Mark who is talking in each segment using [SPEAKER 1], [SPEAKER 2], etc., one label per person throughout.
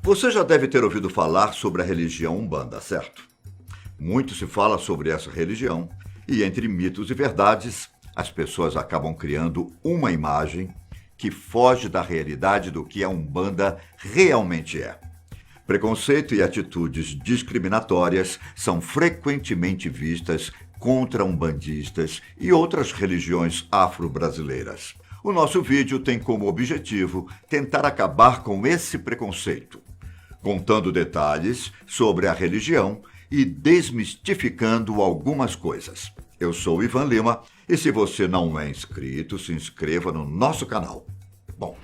[SPEAKER 1] Você já deve ter ouvido falar sobre a religião Umbanda, certo? Muito se fala sobre essa religião e, entre mitos e verdades, as pessoas acabam criando uma imagem que foge da realidade do que a Umbanda realmente é. Preconceito e atitudes discriminatórias são frequentemente vistas contra umbandistas e outras religiões afro-brasileiras. O nosso vídeo tem como objetivo tentar acabar com esse preconceito, contando detalhes sobre a religião e desmistificando algumas coisas. Eu sou Ivan Lima e se você não é inscrito, se inscreva no nosso canal. Bom,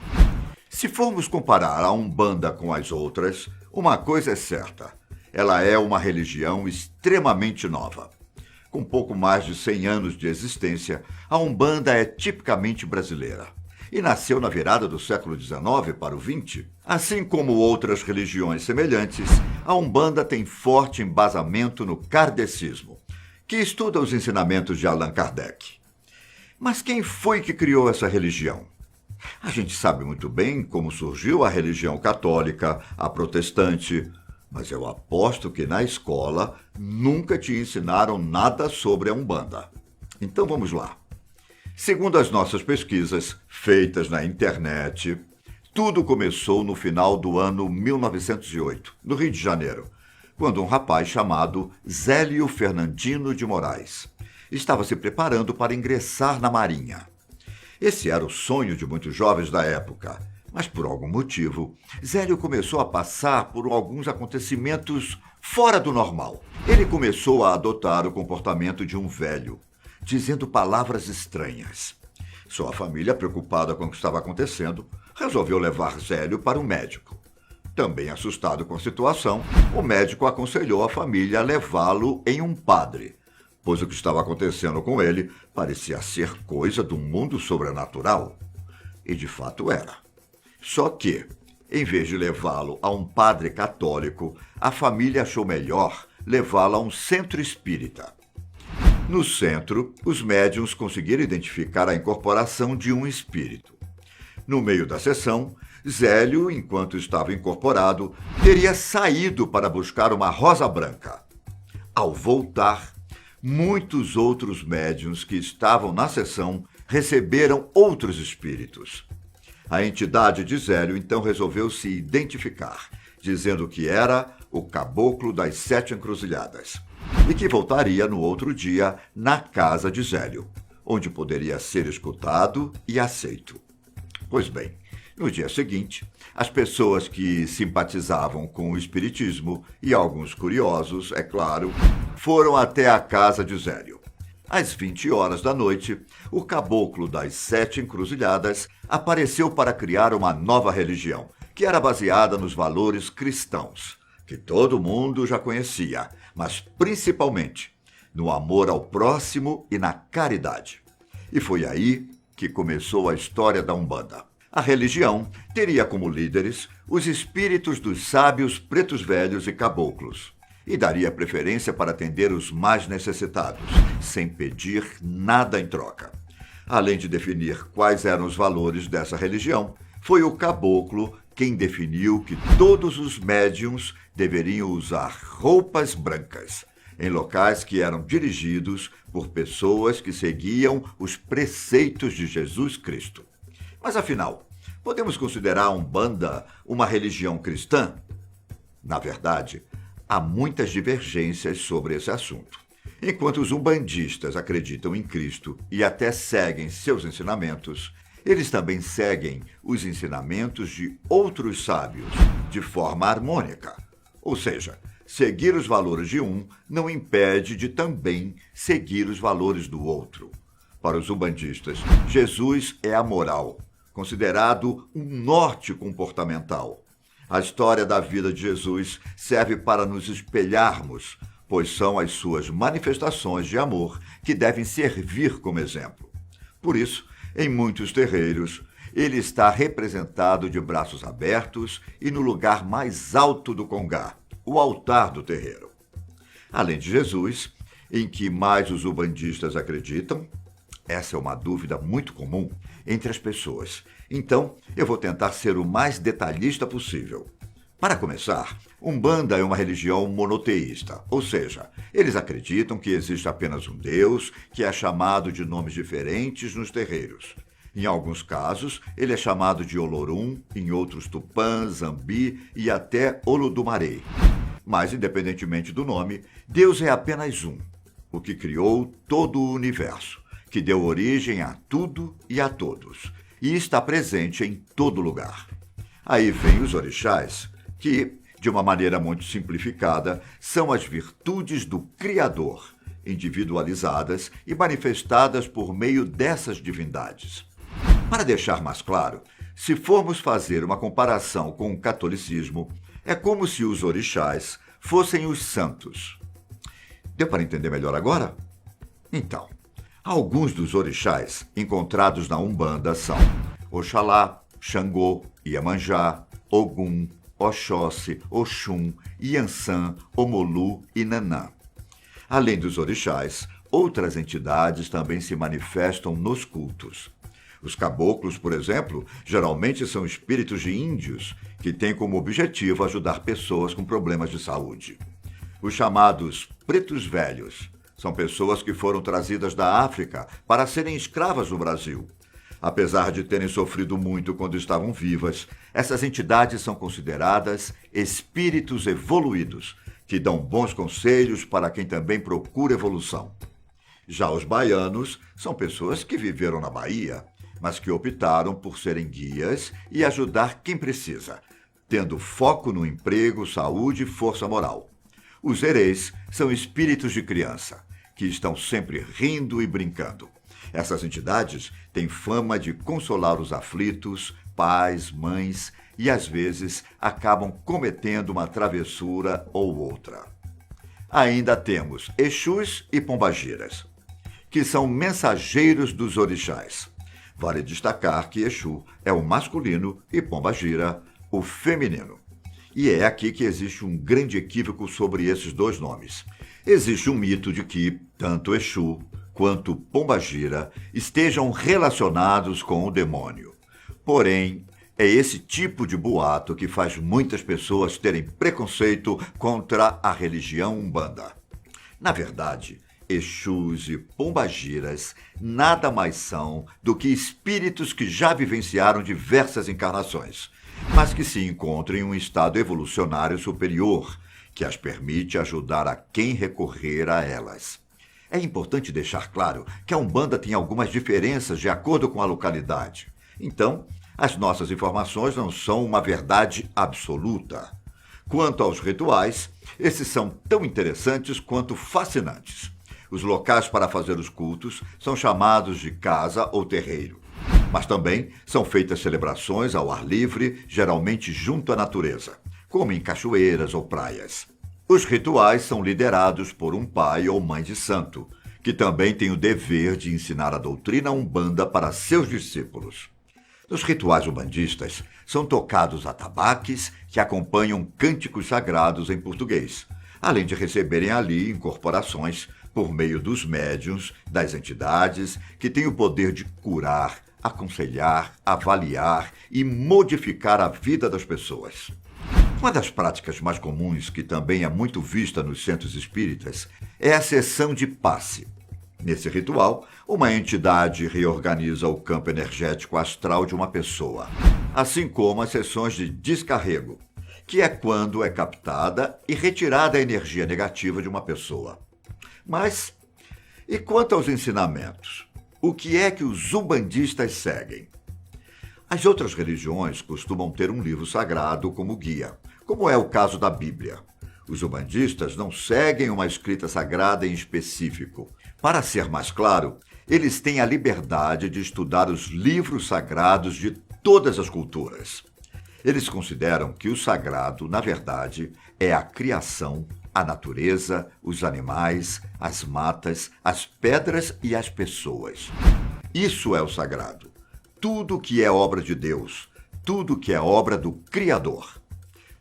[SPEAKER 1] se formos comparar a Umbanda com as outras, uma coisa é certa: ela é uma religião extremamente nova. Com pouco mais de 100 anos de existência, a Umbanda é tipicamente brasileira e nasceu na virada do século XIX para o XX. Assim como outras religiões semelhantes, a Umbanda tem forte embasamento no kardecismo, que estuda os ensinamentos de Allan Kardec. Mas quem foi que criou essa religião? A gente sabe muito bem como surgiu a religião católica, a protestante, mas eu aposto que na escola nunca te ensinaram nada sobre a Umbanda. Então vamos lá. Segundo as nossas pesquisas, feitas na internet, tudo começou no final do ano 1908, no Rio de Janeiro, quando um rapaz chamado Zélio Fernandino de Moraes estava se preparando para ingressar na Marinha. Esse era o sonho de muitos jovens da época, mas por algum motivo, Zélio começou a passar por alguns acontecimentos fora do normal. Ele começou a adotar o comportamento de um velho, dizendo palavras estranhas. Sua família, preocupada com o que estava acontecendo, resolveu levar Zélio para um médico. Também assustado com a situação, o médico aconselhou a família a levá-lo em um padre, pois o que estava acontecendo com ele parecia ser coisa do mundo sobrenatural. E de fato era. Só que, em vez de levá-lo a um padre católico, a família achou melhor levá-lo a um centro espírita. No centro, os médiuns conseguiram identificar a incorporação de um espírito. No meio da sessão, Zélio, enquanto estava incorporado, teria saído para buscar uma rosa branca. Ao voltar, muitos outros médiuns que estavam na sessão receberam outros espíritos. A entidade de Zélio então resolveu se identificar, dizendo que era o Caboclo das Sete Encruzilhadas e que voltaria no outro dia na casa de Zélio, onde poderia ser escutado e aceito. Pois bem, no dia seguinte, as pessoas que simpatizavam com o espiritismo e alguns curiosos, é claro, foram até a casa de Zélio. Às 20 horas da noite, o Caboclo das Sete Encruzilhadas apareceu para criar uma nova religião, que era baseada nos valores cristãos, que todo mundo já conhecia, mas principalmente no amor ao próximo e na caridade. E foi aí que começou a história da Umbanda. A religião teria como líderes os espíritos dos sábios pretos velhos e caboclos, e daria preferência para atender os mais necessitados, sem pedir nada em troca. Além de definir quais eram os valores dessa religião, foi o caboclo quem definiu que todos os médiuns deveriam usar roupas brancas, em locais que eram dirigidos por pessoas que seguiam os preceitos de Jesus Cristo. Mas afinal, podemos considerar a Umbanda uma religião cristã? Na verdade, há muitas divergências sobre esse assunto. Enquanto os umbandistas acreditam em Cristo e até seguem seus ensinamentos, eles também seguem os ensinamentos de outros sábios de forma harmônica. Ou seja, seguir os valores de um não impede de também seguir os valores do outro. Para os umbandistas, Jesus é a moral, considerado um norte comportamental. A história da vida de Jesus serve para nos espelharmos, pois são as suas manifestações de amor que devem servir como exemplo. Por isso, em muitos terreiros, ele está representado de braços abertos e no lugar mais alto do congá, o altar do terreiro. Além de Jesus, em que mais os umbandistas acreditam? Essa é uma dúvida muito comum entre as pessoas. Então, eu vou tentar ser o mais detalhista possível. Para começar, Umbanda é uma religião monoteísta, ou seja, eles acreditam que existe apenas um Deus que é chamado de nomes diferentes nos terreiros. Em alguns casos, ele é chamado de Olorum, em outros Tupã, Zambi e até Olodumarei. Mas, independentemente do nome, Deus é apenas um, o que criou todo o universo, que deu origem a tudo e a todos, e está presente em todo lugar. Aí vem os orixás, que, de uma maneira muito simplificada, são as virtudes do Criador, individualizadas e manifestadas por meio dessas divindades. Para deixar mais claro, se formos fazer uma comparação com o catolicismo, é como se os orixás fossem os santos. Deu para entender melhor agora? Então, alguns dos orixás encontrados na Umbanda são Oxalá, Xangô, Iemanjá, Ogum, Oxóssi, Oxum, Iansã, Omolu e Nanã. Além dos orixás, outras entidades também se manifestam nos cultos. Os caboclos, por exemplo, geralmente são espíritos de índios que têm como objetivo ajudar pessoas com problemas de saúde. Os chamados pretos velhos são pessoas que foram trazidas da África para serem escravas no Brasil. Apesar de terem sofrido muito quando estavam vivas, essas entidades são consideradas espíritos evoluídos, que dão bons conselhos para quem também procura evolução. Já os baianos são pessoas que viveram na Bahia, mas que optaram por serem guias e ajudar quem precisa, tendo foco no emprego, saúde e força moral. Os herês são espíritos de criança, que estão sempre rindo e brincando. Essas entidades têm fama de consolar os aflitos, pais, mães, e às vezes acabam cometendo uma travessura ou outra. Ainda temos Exus e Pombagiras, que são mensageiros dos orixás. Vale destacar que Exu é o masculino e Pombagira o feminino. E é aqui que existe um grande equívoco sobre esses dois nomes. Existe um mito de que tanto Exu quanto Pombagira estejam relacionados com o demônio. Porém, é esse tipo de boato que faz muitas pessoas terem preconceito contra a religião Umbanda. Na verdade, Exus e Pombagiras nada mais são do que espíritos que já vivenciaram diversas encarnações, mas que se encontram em um estado evolucionário superior, que as permite ajudar a quem recorrer a elas. É importante deixar claro que a Umbanda tem algumas diferenças de acordo com a localidade. Então, as nossas informações não são uma verdade absoluta. Quanto aos rituais, esses são tão interessantes quanto fascinantes. Os locais para fazer os cultos são chamados de casa ou terreiro. Mas também são feitas celebrações ao ar livre, geralmente junto à natureza, como em cachoeiras ou praias. Os rituais são liderados por um pai ou mãe de santo, que também tem o dever de ensinar a doutrina Umbanda para seus discípulos. Nos rituais umbandistas, são tocados atabaques que acompanham cânticos sagrados em português, além de receberem ali incorporações por meio dos médiuns, das entidades que têm o poder de curar, aconselhar, avaliar e modificar a vida das pessoas. Uma das práticas mais comuns, que também é muito vista nos centros espíritas, é a sessão de passe. Nesse ritual, uma entidade reorganiza o campo energético astral de uma pessoa, assim como as sessões de descarrego, que é quando é captada e retirada a energia negativa de uma pessoa. Mas, e quanto aos ensinamentos? O que é que os umbandistas seguem? As outras religiões costumam ter um livro sagrado como guia, como é o caso da Bíblia. Os umbandistas não seguem uma escrita sagrada em específico. Para ser mais claro, eles têm a liberdade de estudar os livros sagrados de todas as culturas. Eles consideram que o sagrado, na verdade, é a criação, a natureza, os animais, as matas, as pedras e as pessoas. Isso é o sagrado. Tudo que é obra de Deus, tudo que é obra do Criador.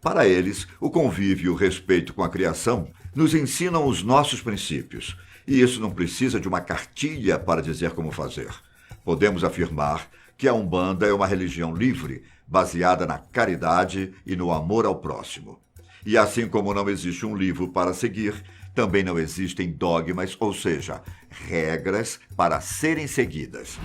[SPEAKER 1] Para eles, o convívio e o respeito com a criação nos ensinam os nossos princípios, e isso não precisa de uma cartilha para dizer como fazer. Podemos afirmar que a Umbanda é uma religião livre, baseada na caridade e no amor ao próximo. E assim como não existe um livro para seguir, também não existem dogmas, ou seja, regras para serem seguidas.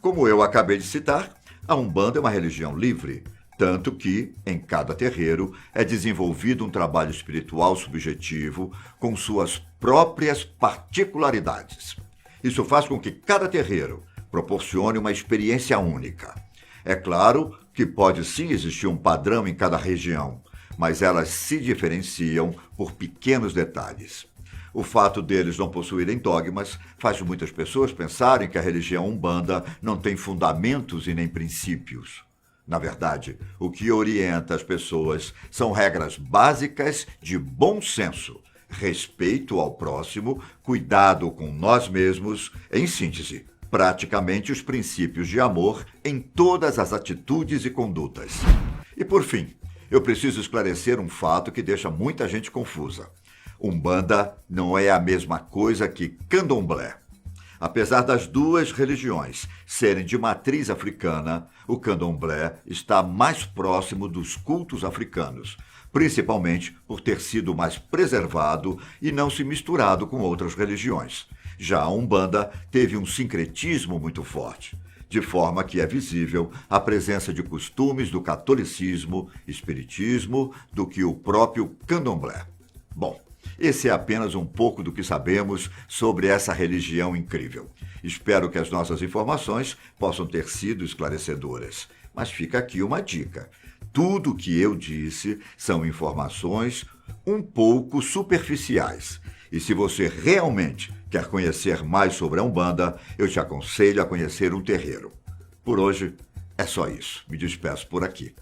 [SPEAKER 1] Como eu acabei de citar, a Umbanda é uma religião livre, tanto que, em cada terreiro, é desenvolvido um trabalho espiritual subjetivo com suas próprias particularidades. Isso faz com que cada terreiro proporcione uma experiência única. É claro que pode sim existir um padrão em cada região, mas elas se diferenciam por pequenos detalhes. O fato deles não possuírem dogmas faz muitas pessoas pensarem que a religião Umbanda não tem fundamentos e nem princípios. Na verdade, o que orienta as pessoas são regras básicas de bom senso, respeito ao próximo, cuidado com nós mesmos, em síntese, praticamente os princípios de amor em todas as atitudes e condutas. E por fim, eu preciso esclarecer um fato que deixa muita gente confusa. Umbanda não é a mesma coisa que Candomblé. Apesar das duas religiões serem de matriz africana, o Candomblé está mais próximo dos cultos africanos, principalmente por ter sido mais preservado e não se misturado com outras religiões. Já a Umbanda teve um sincretismo muito forte, de forma que é visível a presença de costumes do catolicismo, espiritismo, do que o próprio Candomblé. Bom, esse é apenas um pouco do que sabemos sobre essa religião incrível. Espero que as nossas informações possam ter sido esclarecedoras. Mas fica aqui uma dica. Tudo o que eu disse são informações um pouco superficiais. E se você realmente quer conhecer mais sobre a Umbanda, eu te aconselho a conhecer um terreiro. Por hoje, é só isso. Me despeço por aqui.